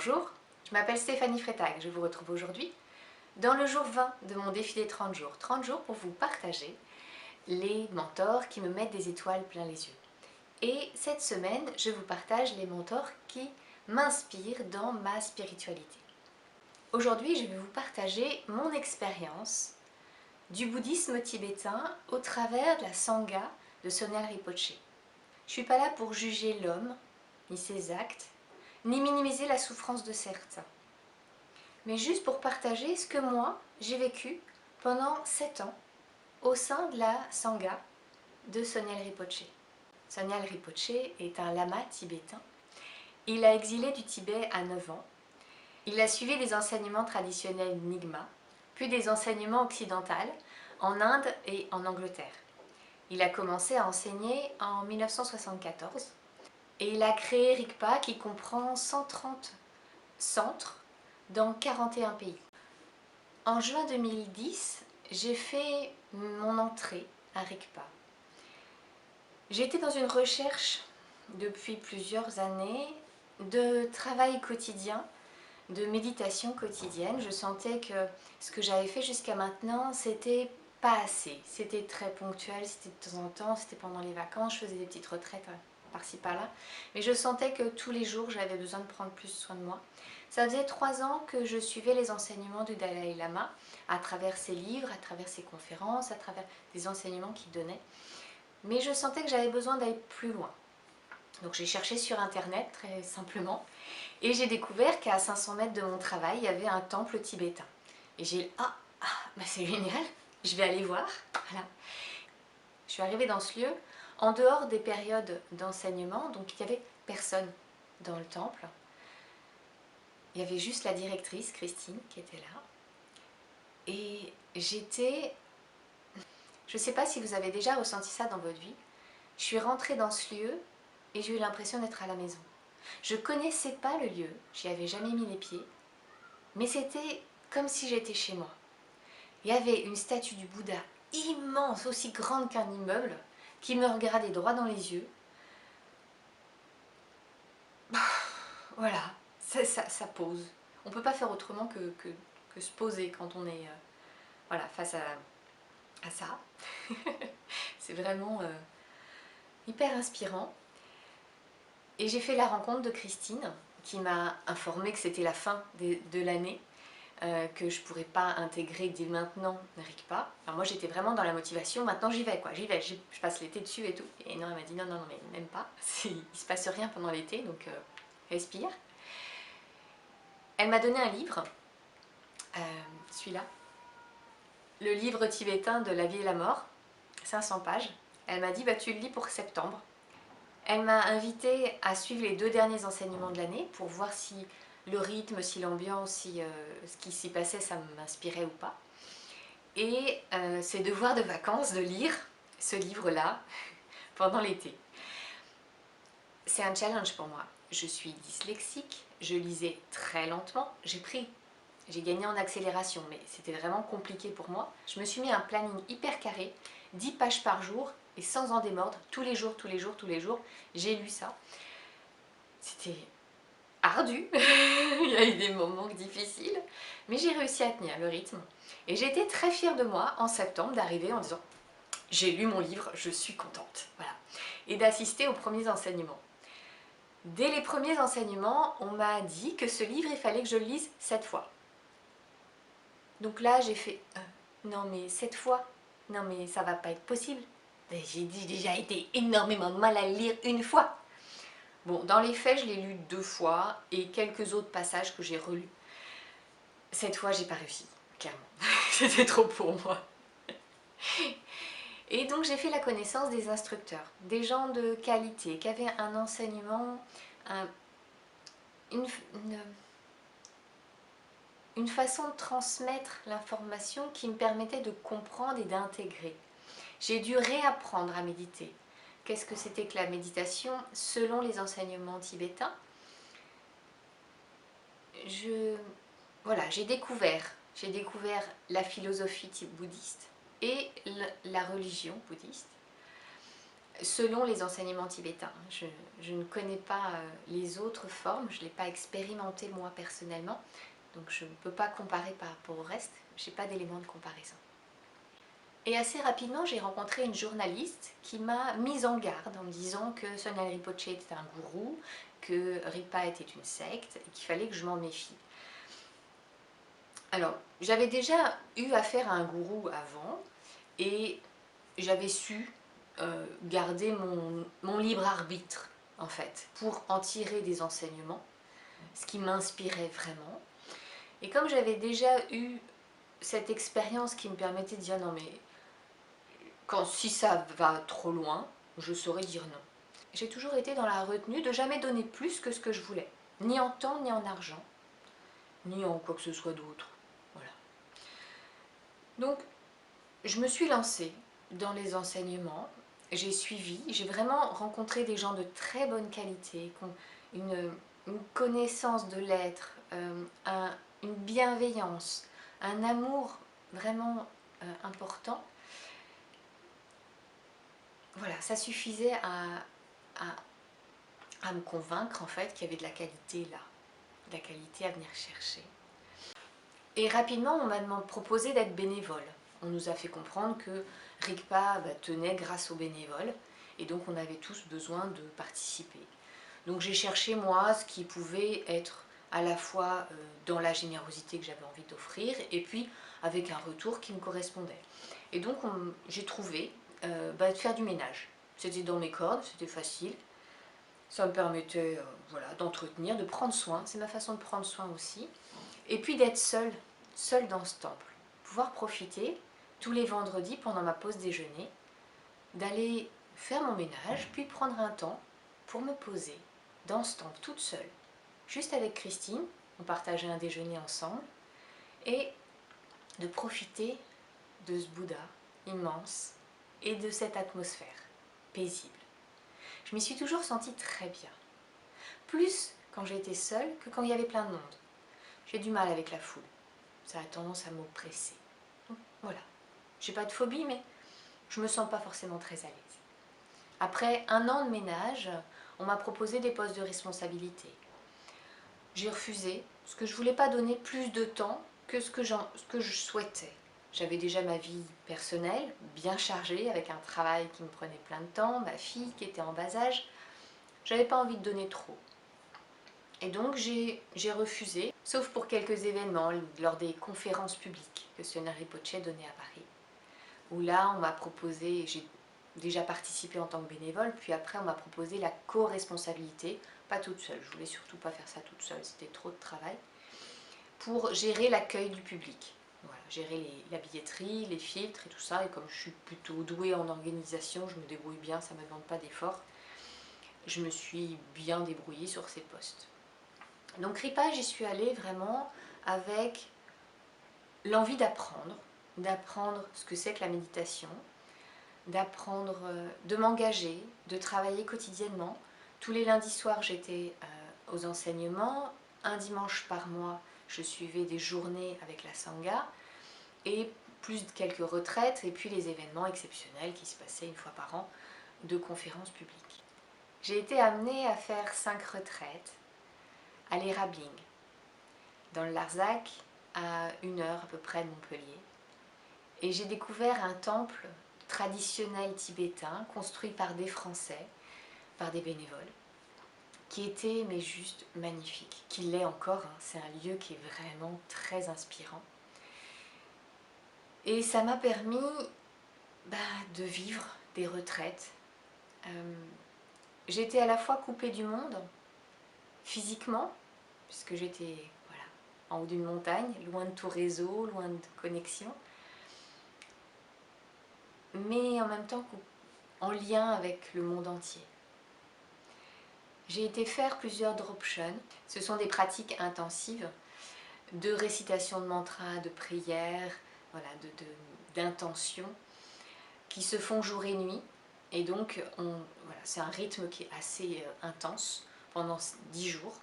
Bonjour, je m'appelle Stéphanie Freitag, je vous retrouve aujourd'hui dans le jour 20 de mon défi des 30 jours. 30 jours pour vous partager les mentors qui me mettent des étoiles plein les yeux. Et cette semaine, je vous partage les mentors qui m'inspirent dans ma spiritualité. Aujourd'hui, je vais vous partager mon expérience du bouddhisme tibétain au travers de la Sangha de Sonal Rinpoché. Je ne suis pas là pour juger l'homme, ni ses actes, ni minimiser la souffrance de certains, mais juste pour partager ce que moi, j'ai vécu pendant 7 ans au sein de la Sangha de Sonal Rinpoché. Sonal Rinpoché est un lama tibétain. Il a exilé du Tibet à 9 ans. Il a suivi des enseignements traditionnels Nyingma, puis des enseignements occidentaux en Inde et en Angleterre. Il a commencé à enseigner en 1974 et il a créé Rigpa qui comprend 130 centres dans 41 pays. En juin 2010, j'ai fait mon entrée à Rigpa. J'étais dans une recherche depuis plusieurs années de travail quotidien, de méditation quotidienne. Je sentais que ce que j'avais fait jusqu'à maintenant, c'était pas assez. C'était très ponctuel, c'était de temps en temps, c'était pendant les vacances, je faisais des petites retraites par-ci par-là. Mais je sentais que tous les jours, j'avais besoin de prendre plus soin de moi. Ça faisait 3 ans que je suivais les enseignements du Dalai Lama à travers ses livres, à travers ses conférences, à travers des enseignements qu'il donnait. Mais je sentais que j'avais besoin d'aller plus loin. Donc j'ai cherché sur internet très simplement et j'ai découvert qu'à 500 mètres de mon travail, il y avait un temple tibétain. Et j'ai dit bah c'est génial, je vais aller voir. Voilà. Je suis arrivée dans ce lieu en dehors des périodes d'enseignement, donc il n'y avait personne dans le temple. Il y avait juste la directrice, Christine, qui était là. Et j'étais... Je ne sais pas si vous avez déjà ressenti ça dans votre vie. Je suis rentrée dans ce lieu et j'ai eu l'impression d'être à la maison. Je ne connaissais pas le lieu, j'y avais jamais mis les pieds, mais c'était comme si j'étais chez moi. Il y avait une statue du Bouddha immense, aussi grande qu'un immeuble, qui me regardait droit dans les yeux. Voilà, ça pose. On ne peut pas faire autrement que se poser quand on est voilà, face à ça. C'est vraiment hyper inspirant. Et j'ai fait la rencontre de Christine, qui m'a informé que c'était la fin de l'année, que je ne pourrais pas intégrer dès maintenant Rigpa. Alors moi j'étais vraiment dans la motivation, maintenant j'y vais, quoi. J'y vais, je passe l'été dessus et tout. Et non, elle m'a dit non, mais même pas, il ne se passe rien pendant l'été, donc respire. Elle m'a donné un livre, celui-là, le livre tibétain de la vie et la mort, 500 pages. Elle m'a dit, bah, tu le lis pour septembre. Elle m'a invitée à suivre les 2 derniers enseignements de l'année pour voir si le rythme, si l'ambiance, si ce qui s'y passait, ça m'inspirait ou pas. Et ses devoirs de vacances de lire ce livre-là pendant l'été. C'est un challenge pour moi. Je suis dyslexique, je lisais très lentement, j'ai gagné en accélération, mais c'était vraiment compliqué pour moi. Je me suis mis un planning hyper carré, 10 pages par jour, et sans en démordre, tous les jours, j'ai lu ça. C'était ardu, il y a eu des moments difficiles, mais j'ai réussi à tenir le rythme. Et j'ai été très fière de moi en septembre d'arriver en disant « j'ai lu mon livre, je suis contente ». Voilà. Et d'assister aux premiers enseignements. Dès les premiers enseignements, on m'a dit que ce livre, il fallait que je le lise 7 fois. Donc là, j'ai fait non mais 7 fois, non mais ça va pas être possible. J'ai déjà été énormément de mal à le lire une fois. Bon, dans les faits, je l'ai lu 2 fois et quelques autres passages que j'ai relus. Cette fois, j'ai pas réussi, clairement. C'était trop pour moi. Et donc, j'ai fait la connaissance des instructeurs, des gens de qualité, qui avaient un enseignement, une façon de transmettre l'information qui me permettait de comprendre et d'intégrer. J'ai dû réapprendre à méditer. Qu'est-ce que c'était que la méditation selon les enseignements tibétains? Voilà, j'ai découvert la philosophie bouddhiste et la religion bouddhiste. selon les enseignements tibétains. Je ne connais pas les autres formes, je ne l'ai pas expérimenté moi personnellement, donc je ne peux pas comparer par rapport au reste, je n'ai pas d'éléments de comparaison. Et assez rapidement, j'ai rencontré une journaliste qui m'a mise en garde en me disant que Sonal Rinpoche était un gourou, que Ripa était une secte et qu'il fallait que je m'en méfie. Alors, j'avais déjà eu affaire à un gourou avant et j'avais su garder mon libre arbitre, en fait, pour en tirer des enseignements, ce qui m'inspirait vraiment. Et comme j'avais déjà eu cette expérience qui me permettait de dire non mais si ça va trop loin, je saurais dire non. J'ai toujours été dans la retenue de jamais donner plus que ce que je voulais, ni en temps, ni en argent, ni en quoi que ce soit d'autre. Voilà. Donc, je me suis lancée dans les enseignements, j'ai suivi, j'ai vraiment rencontré des gens de très bonne qualité, qui ont une connaissance de l'être, une bienveillance, un amour vraiment important. Voilà, ça suffisait à me convaincre en fait qu'il y avait de la qualité là, de la qualité à venir chercher. Et rapidement, on m'a proposé d'être bénévole. On nous a fait comprendre que RICPA tenait grâce aux bénévoles, et donc on avait tous besoin de participer. Donc j'ai cherché moi ce qui pouvait être à la fois dans la générosité que j'avais envie d'offrir, et puis avec un retour qui me correspondait. Et donc j'ai trouvé de faire du ménage. C'était dans mes cordes, c'était facile. Ça me permettait voilà, d'entretenir, de prendre soin. C'est ma façon de prendre soin aussi. Et puis d'être seule dans ce temple. Pouvoir profiter tous les vendredis pendant ma pause déjeuner, d'aller faire mon ménage, puis prendre un temps pour me poser dans ce temple toute seule. Juste avec Christine, on partageait un déjeuner ensemble, et de profiter de ce Bouddha immense et de cette atmosphère paisible. Je m'y suis toujours sentie très bien. Plus quand j'étais seule que quand il y avait plein de monde. J'ai du mal avec la foule. Ça a tendance à m'oppresser. Voilà. J'ai pas de phobie, mais je me sens pas forcément très à l'aise. Après un an de ménage, on m'a proposé des postes de responsabilité. J'ai refusé, parce que je voulais pas donner plus de temps que ce que je souhaitais. J'avais déjà ma vie personnelle, bien chargée, avec un travail qui me prenait plein de temps, ma fille qui était en bas âge. J'avais pas envie de donner trop. Et donc j'ai refusé, sauf pour quelques événements, lors des conférences publiques que Sonal Rinpoche donnait à Paris. Où là, on m'a proposé, j'ai déjà participé en tant que bénévole, puis après on m'a proposé la co-responsabilité, pas toute seule, je voulais surtout pas faire ça toute seule, c'était trop de travail, pour gérer l'accueil du public. Voilà, gérer la billetterie, les filtres et tout ça, et comme je suis plutôt douée en organisation, je me débrouille bien, ça ne me demande pas d'effort, je me suis bien débrouillée sur ces postes. Donc Ripa, j'y suis allée vraiment avec l'envie d'apprendre ce que c'est que la méditation, d'apprendre, de m'engager, de travailler quotidiennement. Tous les lundis soirs, j'étais aux enseignements. Un dimanche par mois, je suivais des journées avec la Sangha, et plus de quelques retraites, et puis les événements exceptionnels qui se passaient une fois par an de conférences publiques. J'ai été amenée à faire 5 retraites à l'Érabling, dans le Larzac, à 1 heure à peu près de Montpellier. Et j'ai découvert un temple traditionnel tibétain, construit par des Français, par des bénévoles, qui était mais juste magnifique, qui l'est encore, hein. C'est un lieu qui est vraiment très inspirant. Et ça m'a permis de vivre des retraites. J'étais à la fois coupée du monde, physiquement, puisque j'étais voilà, en haut d'une montagne, loin de tout réseau, loin de connexion, mais en même temps en lien avec le monde entier. J'ai été faire plusieurs dropshans. Ce sont des pratiques intensives de récitation de mantras, de prières, voilà, d'intention, qui se font jour et nuit. Et donc, voilà, c'est un rythme qui est assez intense pendant 10 jours.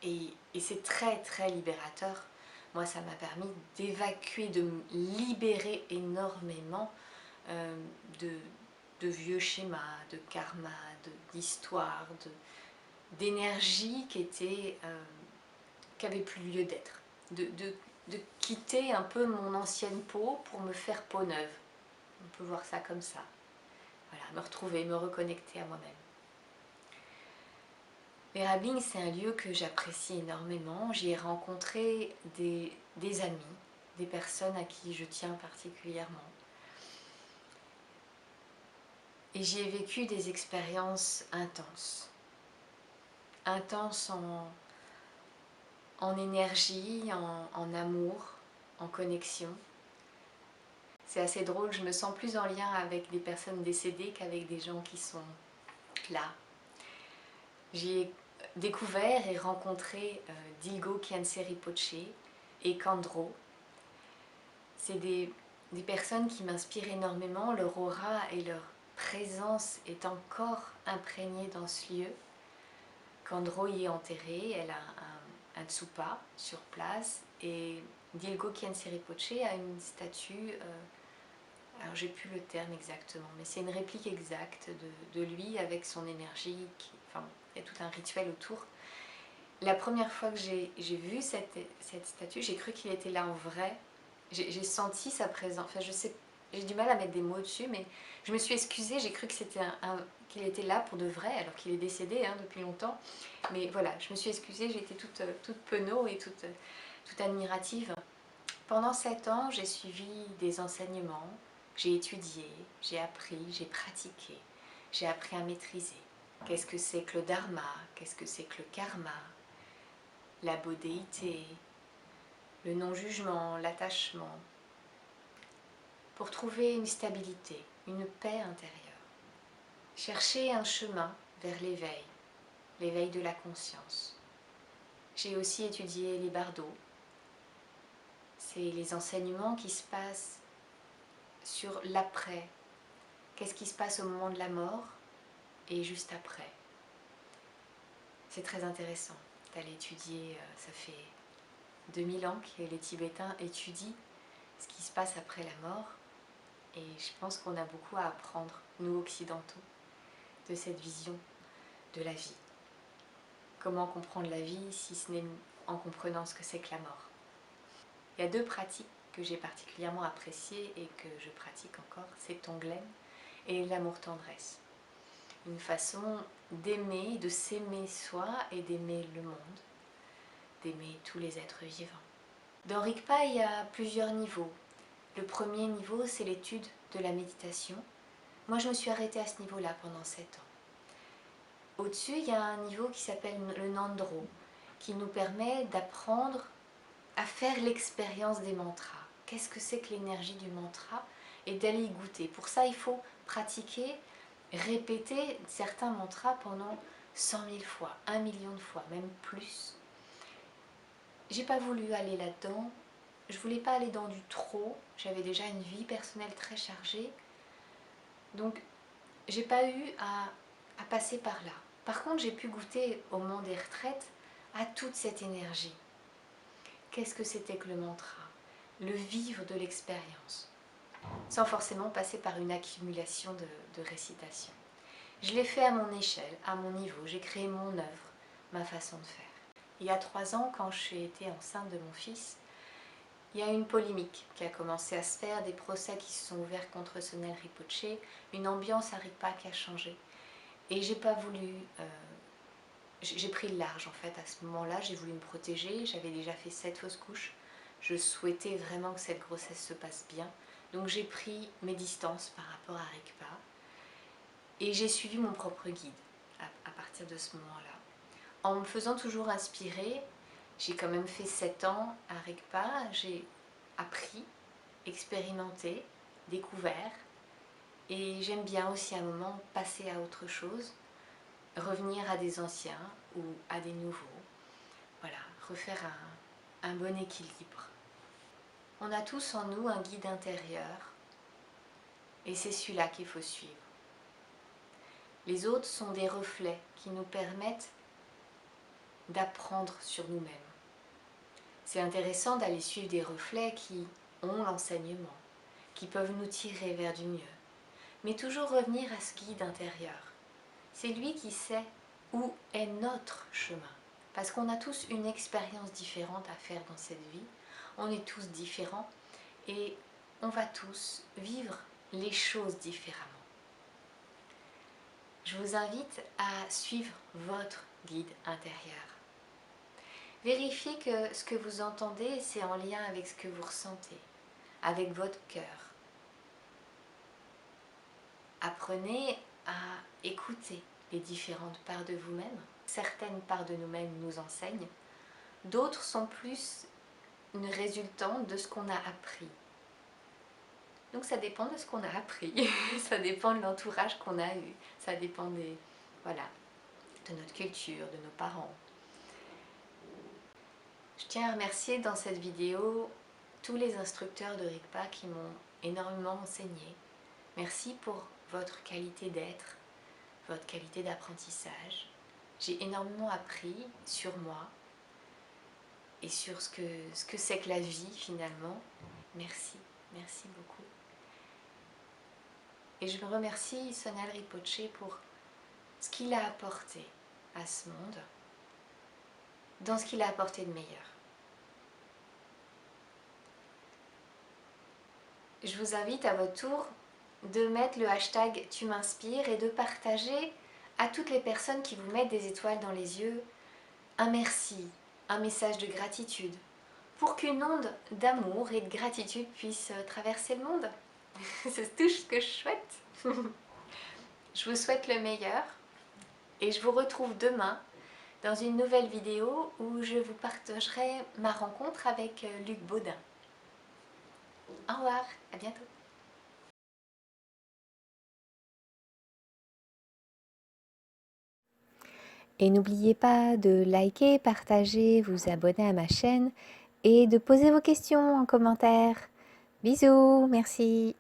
Et c'est très très libérateur. Moi, ça m'a permis d'évacuer, de me libérer énormément de de vieux schémas, de karma, d'histoires, d'énergie qui avait plus lieu d'être. De quitter un peu mon ancienne peau pour me faire peau neuve. On peut voir ça comme ça. Voilà, me retrouver, me reconnecter à moi-même. Erabbing, c'est un lieu que j'apprécie énormément. J'y ai rencontré des amis, des personnes à qui je tiens particulièrement. Et j'y ai vécu des expériences intenses. Intenses en énergie, en amour, en connexion. C'est assez drôle, je me sens plus en lien avec des personnes décédées qu'avec des gens qui sont là. J'y ai découvert et rencontré Dilgo Khyentse Rinpoche et Khandro. C'est des personnes qui m'inspirent énormément, leur aura et leur présence est encore imprégnée dans ce lieu. Khandro y est enterrée, elle a un tsupa sur place et Dilgo Khyentse Rinpoche a une statue, alors j'ai plus le terme exactement, mais c'est une réplique exacte de lui avec son énergie, enfin il y a tout un rituel autour. La première fois que j'ai vu cette statue, j'ai cru qu'il était là en vrai. J'ai senti sa présence, enfin je sais, j'ai du mal à mettre des mots dessus, mais je me suis excusée, j'ai cru que c'était qu'il était là pour de vrai, alors qu'il est décédé depuis longtemps. Mais voilà, je me suis excusée, j'étais toute penaud et toute admirative. Pendant 7 ans, j'ai suivi des enseignements, j'ai étudié, j'ai appris, j'ai pratiqué, j'ai appris à maîtriser. Qu'est-ce que c'est que le dharma? Qu'est-ce que c'est que le karma? La bodhéité, le non-jugement, l'attachement, pour trouver une stabilité, une paix intérieure. Chercher un chemin vers l'éveil de la conscience. J'ai aussi étudié les bardos. C'est les enseignements qui se passent sur l'après. Qu'est-ce qui se passe au moment de la mort et juste après. C'est très intéressant d'aller étudier, ça fait 2000 ans que les Tibétains étudient ce qui se passe après la mort. Et je pense qu'on a beaucoup à apprendre, nous occidentaux, de cette vision de la vie. Comment comprendre la vie si ce n'est en comprenant ce que c'est que la mort. Il y a 2 pratiques que j'ai particulièrement appréciées et que je pratique encore, c'est Tonglen et l'amour-tendresse. Une façon d'aimer, de s'aimer soi et d'aimer le monde, d'aimer tous les êtres vivants. Dans Rigpa, il y a plusieurs niveaux. Le premier niveau, c'est l'étude de la méditation. Moi, je me suis arrêtée à ce niveau-là pendant 7 ans. Au-dessus, il y a un niveau qui s'appelle le Nandro, qui nous permet d'apprendre à faire l'expérience des mantras. Qu'est-ce que c'est que l'énergie du mantra? Et d'aller y goûter. Pour ça, il faut pratiquer, répéter certains mantras pendant 100 000 fois, 1 million de fois, même plus. J'ai pas voulu aller là-dedans. Je voulais pas aller dans du trop. J'avais déjà une vie personnelle très chargée. Donc, j'ai pas eu à passer par là. Par contre, j'ai pu goûter au moment des retraites à toute cette énergie. Qu'est-ce que c'était que le mantra? Le vivre de l'expérience, sans forcément passer par une accumulation de récitation. Je l'ai fait à mon échelle, à mon niveau. J'ai créé mon œuvre, ma façon de faire. Il y a 3 ans, quand j'ai été enceinte de mon fils, il y a une polémique qui a commencé à se faire, des procès qui se sont ouverts contre Sonel Rinpoche, une ambiance à Rigpa qui a changé. Et j'ai pas voulu... j'ai pris le large en fait à ce moment-là, j'ai voulu me protéger, j'avais déjà fait 7 fausses couches. Je souhaitais vraiment que cette grossesse se passe bien. Donc j'ai pris mes distances par rapport à Rigpa. Et j'ai suivi mon propre guide à partir de ce moment-là. En me faisant toujours inspirer, j'ai quand même fait 7 ans à Rigpa, j'ai appris, expérimenté, découvert. Et j'aime bien aussi à un moment passer à autre chose, revenir à des anciens ou à des nouveaux. Voilà, refaire un bon équilibre. On a tous en nous un guide intérieur et c'est celui-là qu'il faut suivre. Les autres sont des reflets qui nous permettent d'apprendre sur nous-mêmes. C'est intéressant d'aller suivre des reflets qui ont l'enseignement, qui peuvent nous tirer vers du mieux. mais toujours revenir à ce guide intérieur. C'est lui qui sait où est notre chemin. Parce qu'on a tous une expérience différente à faire dans cette vie. On est tous différents et on va tous vivre les choses différemment. Je vous invite à suivre votre guide intérieur. Vérifiez que ce que vous entendez, c'est en lien avec ce que vous ressentez, avec votre cœur. Apprenez à écouter les différentes parts de vous-même. Certaines parts de nous-mêmes nous enseignent, d'autres sont plus une résultante de ce qu'on a appris. Donc ça dépend de ce qu'on a appris, ça dépend de l'entourage qu'on a eu, ça dépend de notre culture, de nos parents. Je tiens à remercier dans cette vidéo tous les instructeurs de Rigpa qui m'ont énormément enseigné. Merci pour votre qualité d'être, votre qualité d'apprentissage. J'ai énormément appris sur moi et sur ce que c'est que la vie finalement. Merci, merci beaucoup. Et je remercie Sonal Rinpoche pour ce qu'il a apporté à ce monde, dans ce qu'il a apporté de meilleur. Je vous invite à votre tour de mettre le hashtag Tu m'inspires et de partager à toutes les personnes qui vous mettent des étoiles dans les yeux un merci, un message de gratitude, pour qu'une onde d'amour et de gratitude puisse traverser le monde. C'est tout ce que je souhaite. Je vous souhaite le meilleur et je vous retrouve demain dans une nouvelle vidéo où je vous partagerai ma rencontre avec Luc Baudin. Au revoir, à bientôt. Et n'oubliez pas de liker, partager, vous abonner à ma chaîne et de poser vos questions en commentaire. Bisous, merci.